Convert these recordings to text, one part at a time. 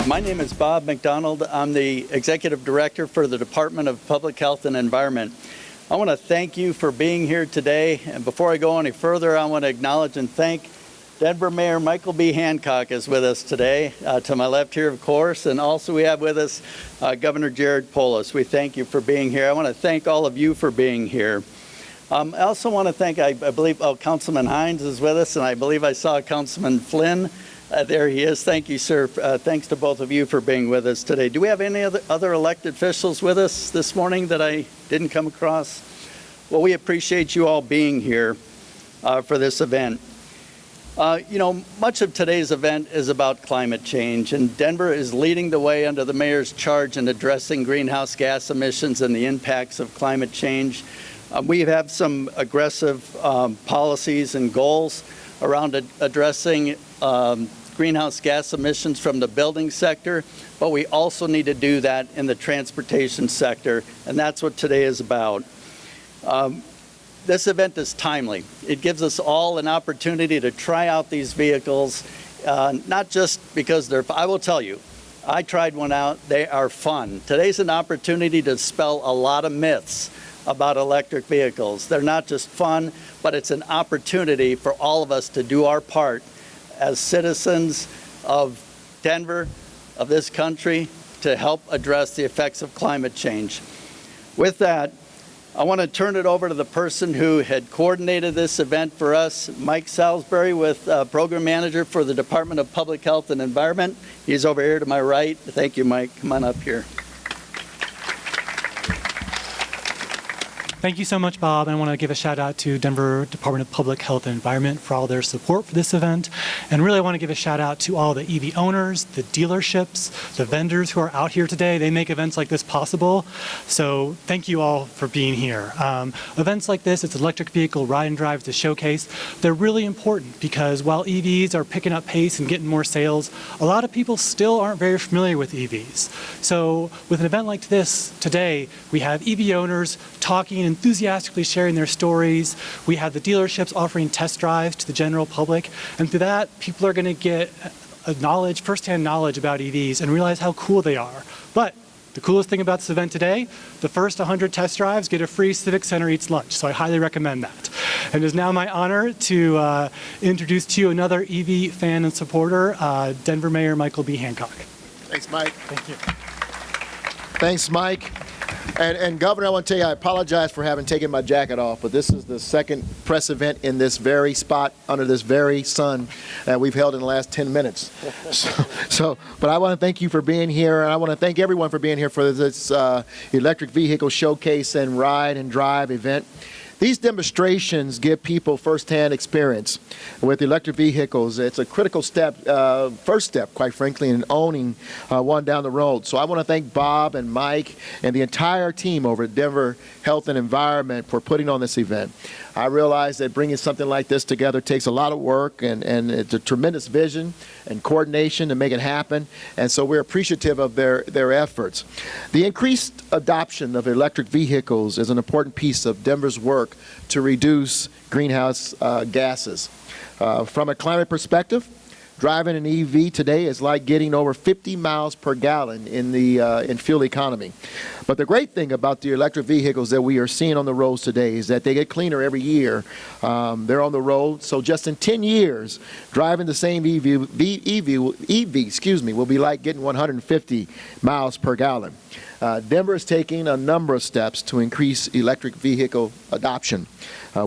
My name is Bob McDonald. I'm the Executive Director for the Department of Public Health and Environment. I want to thank you for being here today. And before I go any further, I want to acknowledge and thank Denver Mayor Michael B. Hancock is with us today, to my left here, of course. And also we have with us Governor Jared Polis. We thank you for being here. I want to thank all of you for being here. I also want to thank, I believe, Councilman Hines is with us, and I believe I saw Councilman Flynn. There he is. Thank you, sir. Thanks to both of you for being with us today. Do we have any other elected officials with us this morning that I didn't come across? Well, we appreciate you all being here for this event. You know, much of today's event is about climate change, and Denver is leading the way under the mayor's charge in addressing greenhouse gas emissions and the impacts of climate change. We have some aggressive policies and goals around addressing greenhouse gas emissions from the building sector, but we also need to do that in the transportation sector, and that's what today is about. This event is timely. It gives us all an opportunity to try out these vehicles, not just because they're, I will tell you, I tried one out, they are fun. Today's an opportunity to dispel a lot of myths about electric vehicles. They're not just fun, but it's an opportunity for all of us to do our part as citizens of Denver, of this country, to help address the effects of climate change. With that, I want to turn it over to the person who had coordinated this event for us, Mike Salsbury, with Program Manager for the Department of Public Health and Environment. He's over here to my right. Thank you, Mike. Come on up here. Thank you so much, Bob. I want to give a shout out to Denver Department of Public Health and Environment for all their support for this event. And really I want to give a shout out to all the EV owners, the dealerships, the vendors who are out here today. They make events like this possible. So thank you all for being here. Events like this, it's Electric Vehicle Ride and Drive, the showcase. They're really important because while EVs are picking up pace and getting more sales, a lot of people still aren't very familiar with EVs. So with an event like this today, we have EV owners talking and enthusiastically sharing their stories. We have the dealerships offering test drives to the general public, and through that, people are going to get firsthand knowledge about EVs and realize how cool they are. But the coolest thing about this event today, the first 100 test drives get a free Civic Center Eats lunch, so I highly recommend that. And it is now my honor to introduce to you another EV fan and supporter, Denver Mayor Michael B. Hancock. Thanks, Mike. Thank you. Thanks, Mike. And Governor, I want to tell you, I apologize for having taken my jacket off, but this is the second press event in this very spot, under this very sun, that we've held in the last 10 minutes. But I want to thank you for being here, and I want to thank everyone for being here for this electric vehicle showcase and ride and drive event. These demonstrations give people firsthand experience with electric vehicles. It's a critical step, first step, quite frankly, in owning one down the road. So I want to thank Bob and Mike and the entire team over at Denver Health and Environment for putting on this event. I realize that bringing something like this together takes a lot of work, and it's a tremendous vision and coordination to make it happen, and so we're appreciative of their efforts. The increased adoption of electric vehicles is an important piece of Denver's work to reduce greenhouse gases. From a climate perspective, driving an EV today is like getting over 50 miles per gallon in fuel economy. But the great thing about the electric vehicles that we are seeing on the roads today is that they get cleaner every year. They're on the road, so just in 10 years, driving the same EV will be like getting 150 miles per gallon. Denver is taking a number of steps to increase electric vehicle adoption.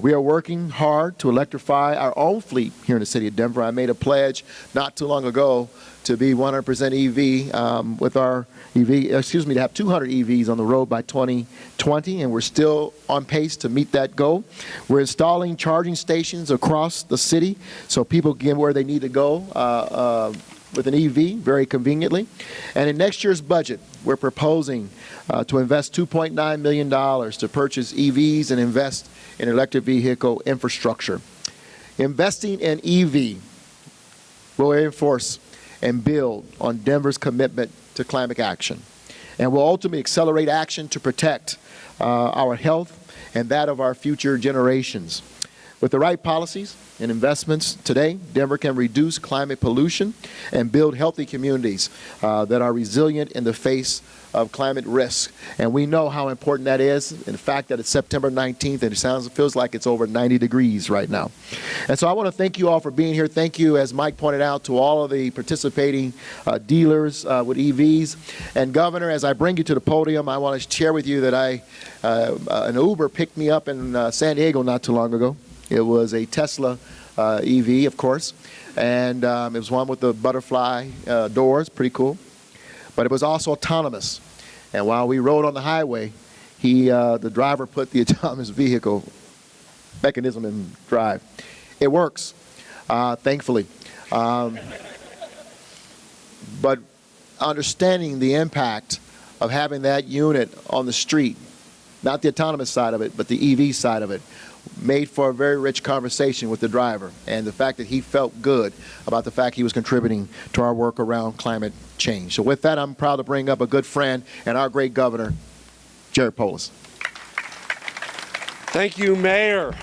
We are working hard to electrify our own fleet here in the city of Denver. I made a pledge not too long ago to be 100% EV with our to have 200 EVs on the road by 2020, and we're still on pace to meet that goal. We're installing charging stations across the city so people can get where they need to go with an EV very conveniently. And in next year's budget, we're proposing to invest $2.9 million to purchase EVs and invest in electric vehicle infrastructure. Investing in EV will reinforce and build on Denver's commitment to climate action, and will ultimately accelerate action to protect our health and that of our future generations. With the right policies and investments today, Denver can reduce climate pollution and build healthy communities that are resilient in the face of climate risk. And we know how important that is. In the fact that it's September 19th and it feels like it's over 90 degrees right now. And so I want to thank you all for being here. Thank you, as Mike pointed out, to all of the participating dealers with EVs. And Governor, as I bring you to the podium, I want to share with you that an Uber picked me up in San Diego not too long ago. It was a Tesla EV, of course, and it was one with the butterfly doors, pretty cool. But it was also autonomous. And while we rode on the highway, the driver put the autonomous vehicle mechanism in drive. It works, thankfully. But understanding the impact of having that unit on the street, not the autonomous side of it, but the EV side of it, made for a very rich conversation with the driver, and the fact that he felt good about the fact he was contributing to our work around climate change. So with that, I'm proud to bring up a good friend and our great governor, Jared Polis. Thank you, Mayor.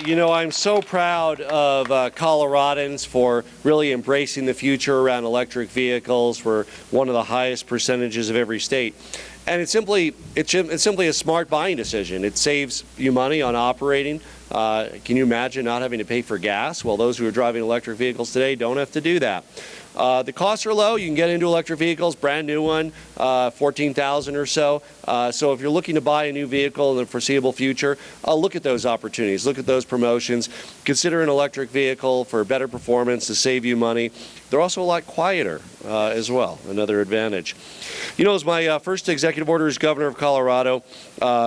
You know, I'm so proud of Coloradans for really embracing the future around electric vehicles. We're one of the highest percentages of every state. And it's simply a smart buying decision. It saves you money on operating. Can you imagine not having to pay for gas? Well, those who are driving electric vehicles today don't have to do that. The costs are low. You can get into electric vehicles, brand new one, $14,000 or so. So if you're looking to buy a new vehicle in the foreseeable future, look at those opportunities, look at those promotions. Consider an electric vehicle for better performance to save you money. They're also a lot quieter as well, another advantage. You know, as my first executive order as governor of Colorado,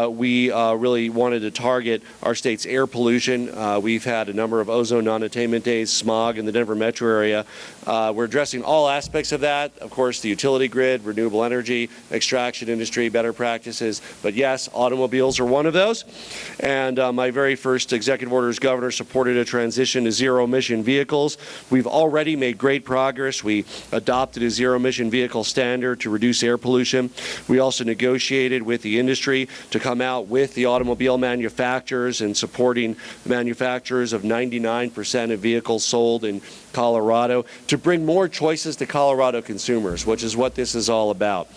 we really wanted to target our state's air pollution. We've had a number of ozone non-attainment days, smog in the Denver metro area. We're addressing all aspects of that. Of course, the utility grid, renewable energy, extraction industry, better practices. But yes, automobiles are one of those. And my very first executive order as governor supported a transition to zero-emission vehicles. We've already made great progress. We adopted a zero-emission vehicle standard to reduce air pollution. We also negotiated with the industry to come out with the automobile manufacturers and supporting manufacturers of 99% of vehicles sold in Colorado to bring more choices to Colorado consumers, which is what this is all about.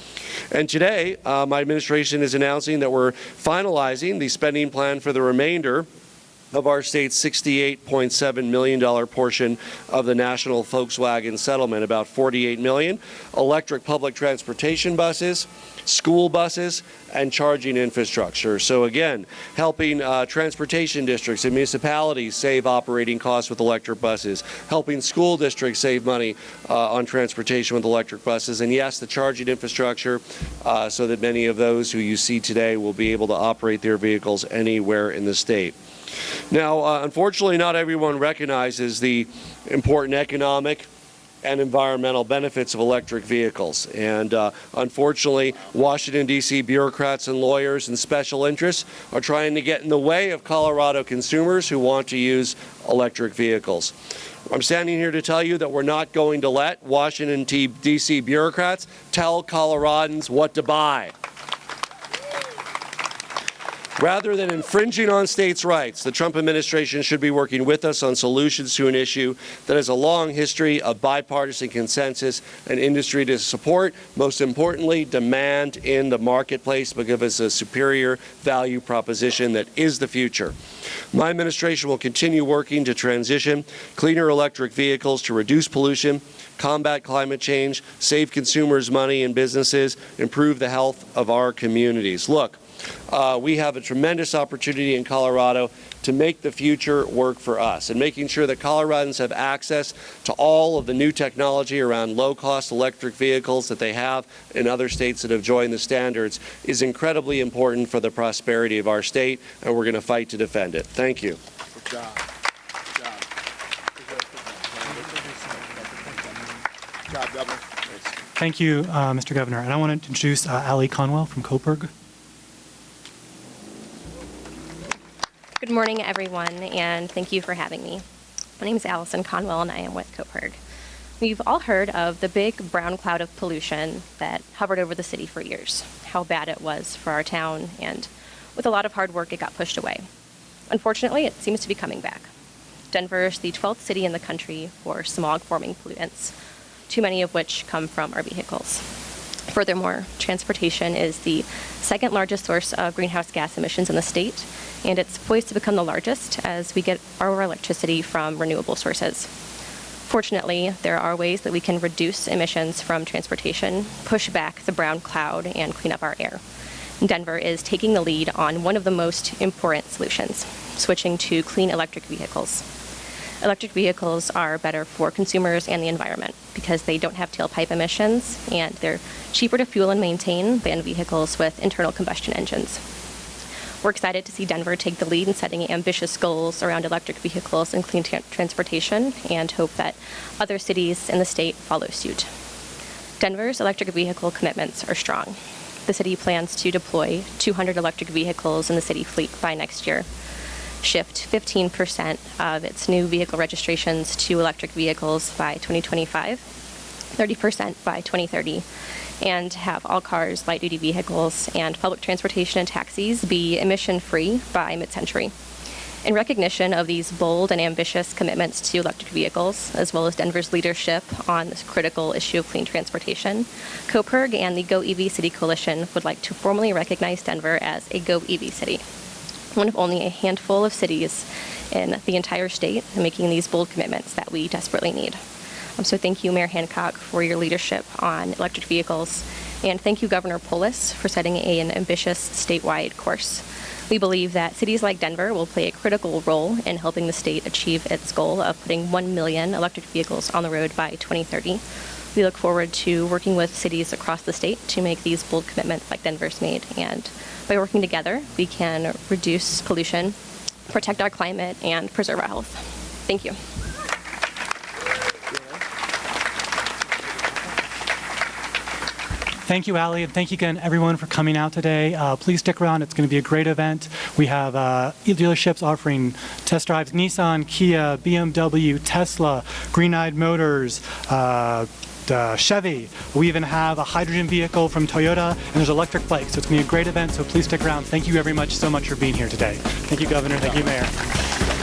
And today, my administration is announcing that we're finalizing the spending plan for the remainder of our state's $68.7 million portion of the national Volkswagen settlement, about $48 million, electric public transportation buses, school buses, and charging infrastructure. So again, helping transportation districts and municipalities save operating costs with electric buses, helping school districts save money on transportation with electric buses, and yes, the charging infrastructure so that many of those who you see today will be able to operate their vehicles anywhere in the state. Now, unfortunately, not everyone recognizes the important economic and environmental benefits of electric vehicles. And unfortunately, Washington, D.C. bureaucrats and lawyers and special interests are trying to get in the way of Colorado consumers who want to use electric vehicles. I'm standing here to tell you that we're not going to let Washington, D.C. bureaucrats tell Coloradans what to buy. Rather than infringing on states' rights, the Trump administration should be working with us on solutions to an issue that has a long history of bipartisan consensus and industry to support, most importantly, demand in the marketplace, because it's a superior value proposition that is the future. My administration will continue working to transition cleaner electric vehicles to reduce pollution, combat climate change, save consumers money and businesses, improve the health of our communities. Look, we have a tremendous opportunity in Colorado to make the future work for us, and making sure that Coloradans have access to all of the new technology around low-cost electric vehicles that they have in other states that have joined the standards is incredibly important for the prosperity of our state, and we're going to fight to defend it. Thank you. Good job. Good job. Good job, Governor. Thank you, Mr. Governor. And I want to introduce Allie Conwell from Coburg. Good morning, everyone, and thank you for having me. My name is Allison Conwell, and I am with Coperg. We've all heard of the big brown cloud of pollution that hovered over the city for years, how bad it was for our town, and with a lot of hard work, it got pushed away. Unfortunately, it seems to be coming back. Denver is the 12th city in the country for smog-forming pollutants, too many of which come from our vehicles. Furthermore, transportation is the second largest source of greenhouse gas emissions in the state, and it's poised to become the largest as we get our electricity from renewable sources. Fortunately, there are ways that we can reduce emissions from transportation, push back the brown cloud, and clean up our air. Denver is taking the lead on one of the most important solutions, switching to clean electric vehicles. Electric vehicles are better for consumers and the environment because they don't have tailpipe emissions and they're cheaper to fuel and maintain than vehicles with internal combustion engines. We're excited to see Denver take the lead in setting ambitious goals around electric vehicles and clean transportation and hope that other cities in the state follow suit. Denver's electric vehicle commitments are strong. The city plans to deploy 200 electric vehicles in the city fleet by next year, shift 15% of its new vehicle registrations to electric vehicles by 2025, 30% by 2030, and have all cars, light-duty vehicles, and public transportation and taxis be emission-free by mid-century. In recognition of these bold and ambitious commitments to electric vehicles, as well as Denver's leadership on this critical issue of clean transportation, Coperg and the Go EV City Coalition would like to formally recognize Denver as a Go EV City, one of only a handful of cities in the entire state making these bold commitments that we desperately need. So thank you, Mayor Hancock, for your leadership on electric vehicles, and thank you, Governor Polis, for setting an ambitious statewide course. We believe that cities like Denver will play a critical role in helping the state achieve its goal of putting 1 million electric vehicles on the road by 2030. We look forward to working with cities across the state to make these bold commitments like Denver's made, and by working together, we can reduce pollution, protect our climate, and preserve our health. Thank you. Thank you, Allie, and thank you again, everyone, for coming out today. Please stick around. It's going to be a great event. We have dealerships offering test drives: Nissan, Kia, BMW, Tesla, Green Eyed Motors, Chevy. We even have a hydrogen vehicle from Toyota, and there's electric bikes. So it's going to be a great event, so please stick around. Thank you very much so much for being here today. Thank you, Governor. Thank you, Mayor.